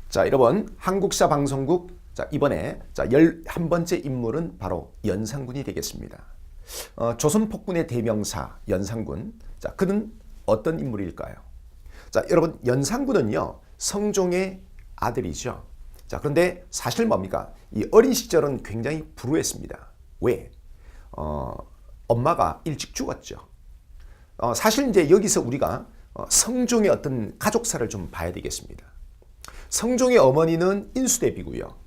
자, 여러분, 한국사 방송국. 자, 이번에 11번째 인물은 바로 연산군이 되겠습니다. 조선 폭군의 대명사 연산군. 자, 그는 어떤 인물일까요? 자, 여러분, 연산군은요, 성종의 아들이죠. 자, 그런데 사실 뭡니까? 이 어린 시절은 굉장히 불우했습니다. 왜? 엄마가 일찍 죽었죠. 사실 이제 여기서 우리가 성종의 어떤 가족사를 좀 봐야 되겠습니다. 성종의 어머니는 인수대비고요.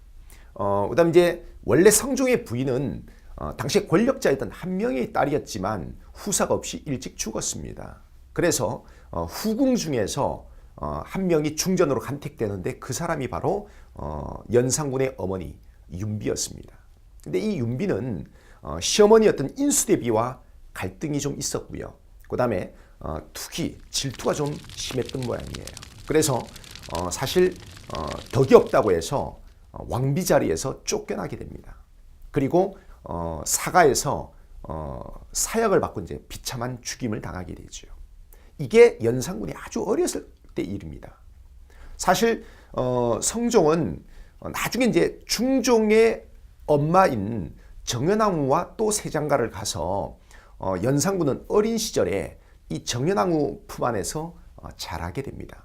그다음 이제 원래 성종의 부인은 당시에 권력자였던 한 명의 딸이었지만 후사가 없이 일찍 죽었습니다. 그래서 후궁 중에서 한 명이 중전으로 간택되는데 그 사람이 바로 연산군의 어머니 윤비였습니다. 근데 이 윤비는 시어머니였던 인수대비와 갈등이 좀 있었고요. 그다음에 투기, 질투가 좀 심했던 모양이에요. 그래서 사실 덕이 없다고 해서 왕비 자리에서 쫓겨나게 됩니다. 그리고 사가에서 사약을 받고 이제 비참한 죽임을 당하게 되죠. 이게 연산군이 아주 어렸을 때 일입니다. 사실 성종은 나중에 이제 중종의 엄마인 정연왕후와 또 세장가를 가서 연산군은 어린 시절에 이 정연왕후 품 안에서 자라게 됩니다.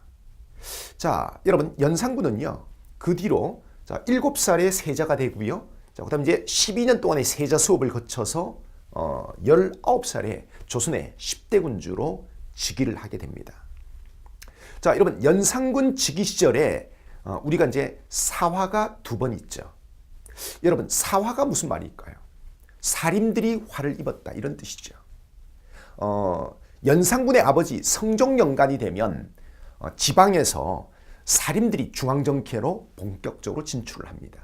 자, 여러분, 연산군은요, 그 뒤로 7살에 세자가 되고요. 자, 그다음 이제 12년 동안의 세자 수업을 거쳐서 19살에 조선의 10대 군주로 즉위를 하게 됩니다. 자, 여러분, 연산군 즉위 시절에 우리가 이제 사화가 2번 있죠. 여러분, 사화가 무슨 말일까요? 살인들이 화를 입었다, 이런 뜻이죠. 연산군의 아버지 성종연간이 되면 지방에서 살인들이 중앙정계로 본격적으로 진출을 합니다.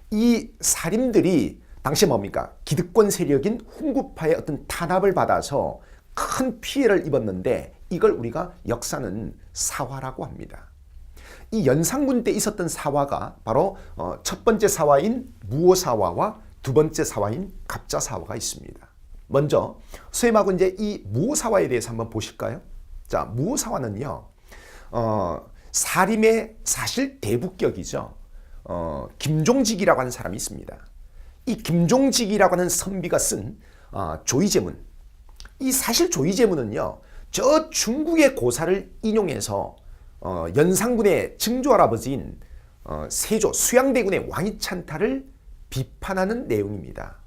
이 살인들이 당시에 뭡니까? 기득권 세력인 훈구파의 어떤 탄압을 받아서 큰 피해를 입었는데 이걸 우리가 역사는 사화라고 합니다. 이 연산군 때 있었던 사화가 바로 첫 번째 사화인 무오사화와 두 번째 사화인 갑자사화가 있습니다. 먼저 선생님하고 이제 이 무오사화에 대해서 한번 보실까요? 자, 무오사화는요, 사림의 사실 대부격이죠. 김종직이라고 하는 사람이 있습니다. 이 김종직이라고 하는 선비가 쓴 조이제문. 이 사실 조이제문은요, 저 중국의 고사를 인용해서 연산군의 증조할아버지인 세조 수양대군의 왕이찬탈을 비판하는 내용입니다.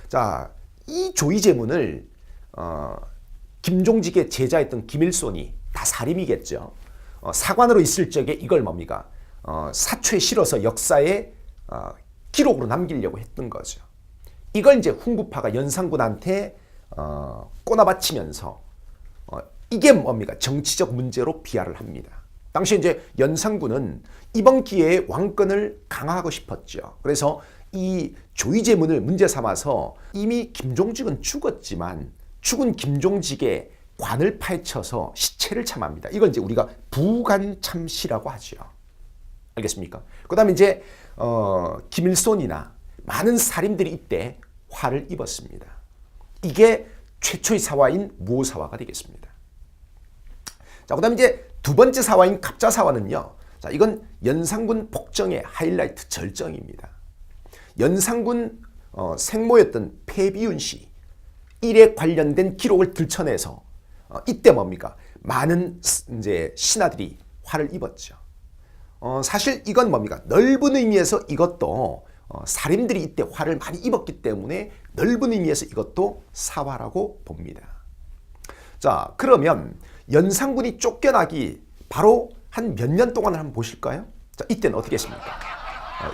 자, 이 조이제문을 김종직의 제자였던 김일손이 다 사림이겠죠. 사관으로 있을 적에 이걸 뭡니까? 사초에 실어서 역사에 기록으로 남기려고 했던 거죠. 이걸 이제 훈구파가 연산군한테 꼬나바치면서 이게 뭡니까? 정치적 문제로 비하를 합니다. 당시 이제 연산군은 이번 기회에 왕권을 강화하고 싶었죠. 그래서 이 조이제문을 문제 삼아서 이미 김종직은 죽었지만 죽은 김종직의 관을 파헤쳐서 시체를 참합니다. 이걸 이제 우리가 부관참시라고 하죠. 알겠습니까? 그 다음에 이제 김일손이나 많은 살인들이 이때 화를 입었습니다. 이게 최초의 사화인 무오사화가 되겠습니다. 자, 그 다음에 이제 두 번째 사화인 갑자사화는요. 자, 이건 연산군 폭정의 하이라이트 절정입니다. 연산군 생모였던 폐비윤 씨 일에 관련된 기록을 들춰내서 이때 뭡니까? 많은 이제 신하들이 화를 입었죠. 사실 이건 뭡니까? 넓은 의미에서 이것도 살인들이 이때 화를 많이 입었기 때문에 넓은 의미에서 이것도 사화라고 봅니다. 자, 그러면 연산군이 쫓겨나기 바로 한 몇 년 동안을 한번 보실까요? 자, 이때는 어떻게 했습니까?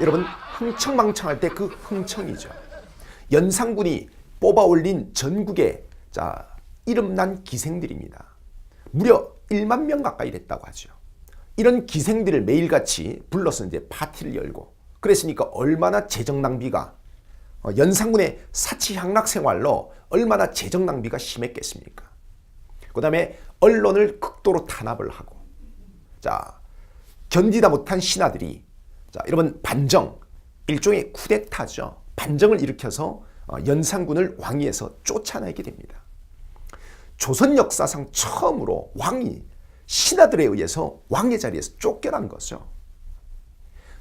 여러분, 흥청망청할 때 그 흥청이죠. 연산군이 뽑아 올린 전국의 이름난 기생들입니다. 무려 1만 명 가까이 됐다고 하죠. 이런 기생들을 매일같이 불러서 이제 파티를 열고 그랬으니까 얼마나 재정 낭비가 연산군의 사치향락 생활로 얼마나 재정 낭비가 심했겠습니까? 그 다음에 언론을 극도로 탄압을 하고 자, 견디다 못한 신하들이 여러분 반정, 일종의 쿠데타죠. 반정을 일으켜서 연산군을 왕위에서 쫓아내게 됩니다. 조선 역사상 처음으로 왕이 신하들에 의해서 왕의 자리에서 쫓겨난 거죠.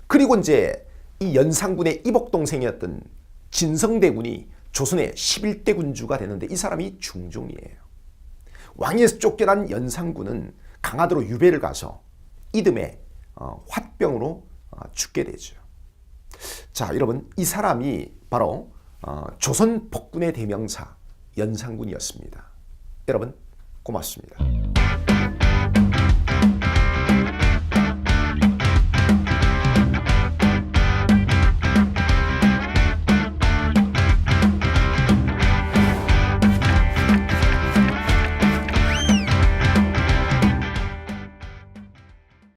그리고 이제 이 연산군의 이복동생이었던 진성대군이 조선의 11대 군주가 되는데 이 사람이 중종이에요. 왕위에서 쫓겨난 연산군은 강화도로 유배를 가서 이듬해 화병으로 죽게 되죠. 자, 여러분, 이 사람이 바로 조선 복군의 대명사 연산군이었습니다. 여러분, 고맙습니다.